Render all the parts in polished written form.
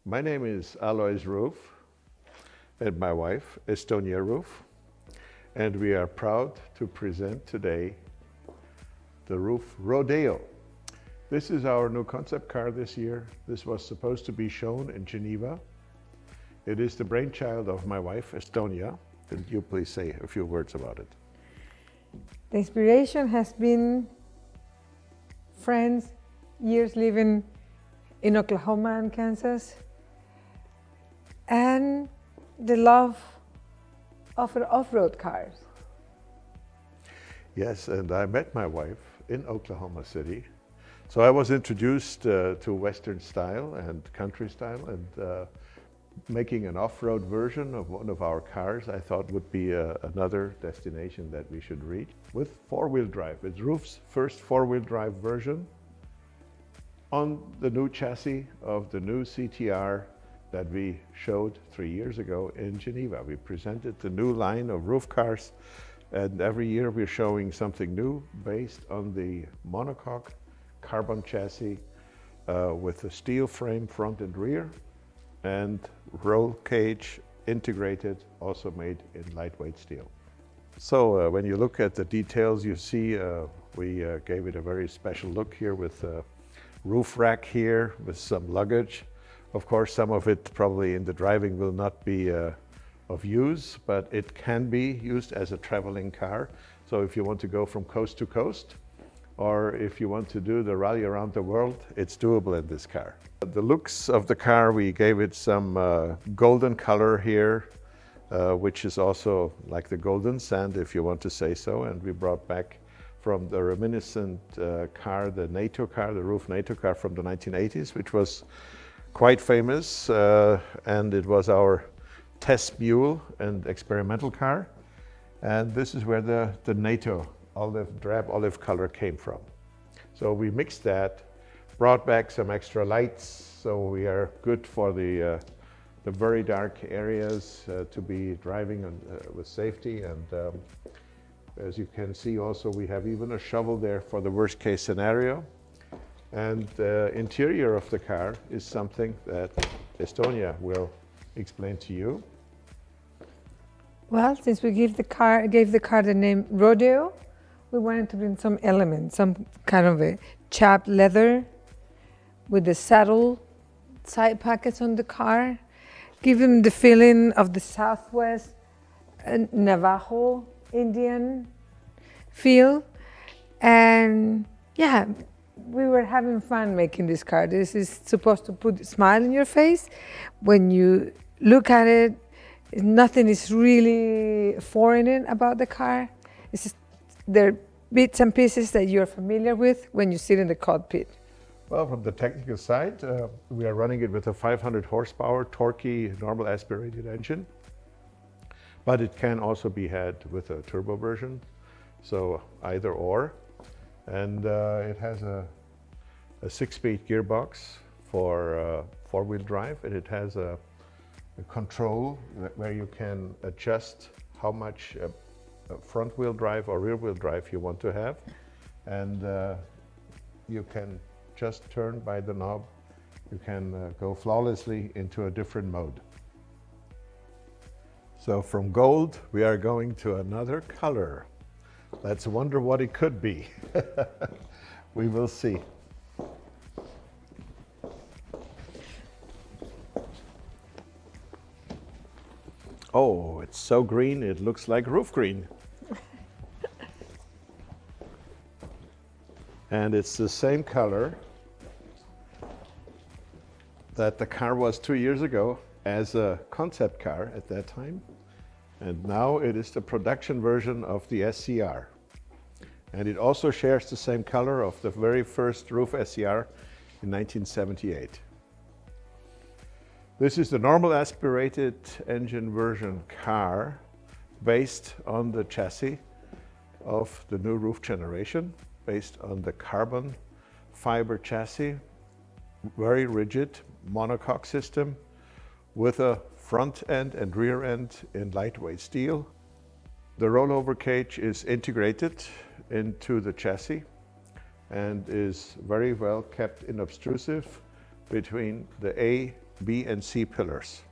My name is Alois RUF and my wife, Estonia RUF, and we are proud to present today the RUF Rodeo. This is our new concept car this year. This was supposed to be shown in Geneva. It is the brainchild of my wife, Estonia. Can you please say a few words about it? The inspiration has been friends, years living in Oklahoma and Kansas, and the love of off-road cars. Yes, and I met my wife in Oklahoma City. So I was introduced to Western style and country style, and making an off-road version of one of our cars I thought would be another destination that we should reach with four-wheel drive. It's RUF's first four-wheel drive version on the new chassis of the new CTR that we showed 3 years ago in Geneva. We presented the new line of RUF cars, and every year we're showing something new based on the monocoque carbon chassis with a steel frame front and rear, and roll cage integrated, also made in lightweight steel. So when you look at the details, you see we gave it a very special look here with a roof rack here with some luggage. Of course, some of it probably in the driving will not be of use, but it can be used as a traveling car. So if you want to go from coast to coast, or if you want to do the rally around the world, it's doable in this car. The looks of the car, we gave it some golden color here, which is also like the golden sand, if you want to say so. And we brought back from the reminiscent car, the NATO car, the RUF NATO car from the 1980s, which was quite famous, and it was our test mule and experimental car. And this is where the NATO drab olive color came from. So we mixed that, brought back some extra lights, so we are good for the very dark areas to be driving with safety. And as you can see also, we have even a shovel there for the worst case scenario. And the interior of the car is something that Estonia will explain to you. Well, since we gave the car the name Rodeo, we wanted to bring some elements, some kind of a chapped leather with the saddle side pockets on the car, give them the feeling of the Southwest Navajo Indian feel. And yeah, we were having fun making this car. This is supposed to put a smile in your face. When you look at it, nothing is really foreign about the car. It's just, there are bits and pieces that you're familiar with when you sit in the cockpit. Well, from the technical side, we are running it with a 500 horsepower, torquey, normal aspirated engine. But it can also be had with a turbo version, so either or. And it has a 6-speed gearbox for four-wheel drive, and it has a control where you can adjust how much front-wheel drive or rear-wheel drive you want to have. And you can just turn by the knob. You can go flawlessly into a different mode. So from gold, we are going to another color. Let's wonder what it could be. We will see. Oh, it's so green, it looks like roof green. And it's the same color that the car was 2 years ago as a concept car at that time. And now it is the production version of the SCR. And it also shares the same color of the very first RUF SCR in 1978. This is the normal aspirated engine version car based on the chassis of the new RUF generation, based on the carbon fiber chassis, very rigid monocoque system with a front end and rear end in lightweight steel. The rollover cage is integrated into the chassis and is very well kept inobtrusive between the A, B, and C pillars,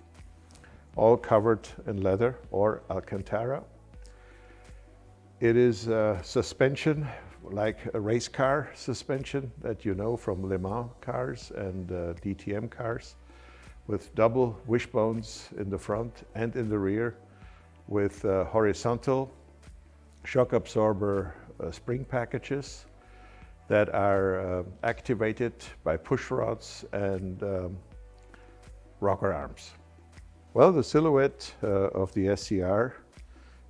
all covered in leather or Alcantara. It is a suspension like a race car suspension that you know from Le Mans cars and DTM cars, with double wishbones in the front and in the rear, with horizontal shock absorber spring packages that are activated by push rods and rocker arms. Well, the silhouette of the SCR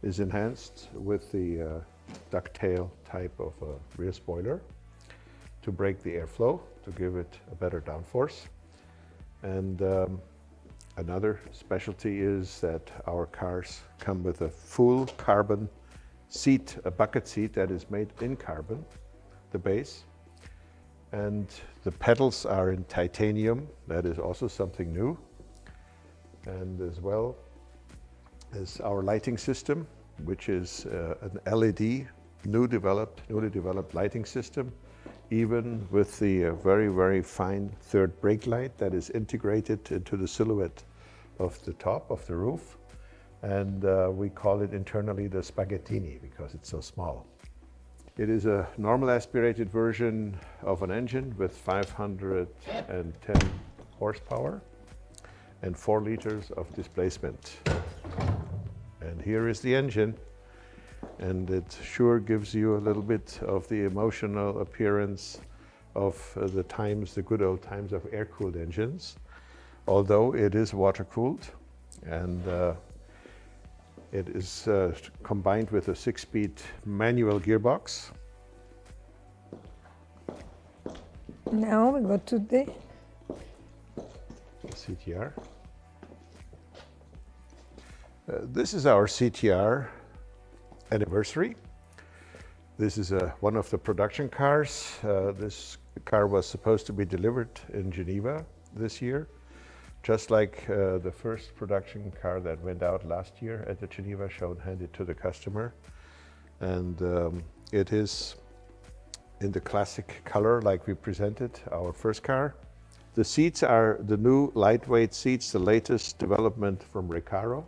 is enhanced with the ducktail type of rear spoiler to break the airflow, to give it a better downforce. And another specialty is that our cars come with a full carbon seat, a bucket seat that is made in carbon, the base. And the pedals are in titanium. That is also something new. And as well as our lighting system, which is an LED, newly developed lighting system, even with the very, very fine third brake light that is integrated into the silhouette of the top of the roof. And we call it internally the spaghettini because it's so small. It is a normal aspirated version of an engine with 510 horsepower and 4 liters of displacement. And here is the engine, and it sure gives you a little bit of the emotional appearance of the good old times of air-cooled engines, although it is water-cooled, and it is combined with a 6-speed manual gearbox. Now we go to the CTR. This is our CTR anniversary. This is one of the production cars. This car was supposed to be delivered in Geneva this year, just like the first production car that went out last year at the Geneva show and handed to the customer. And it is in the classic color like we presented our first car. The seats are the new lightweight seats, the latest development from Recaro.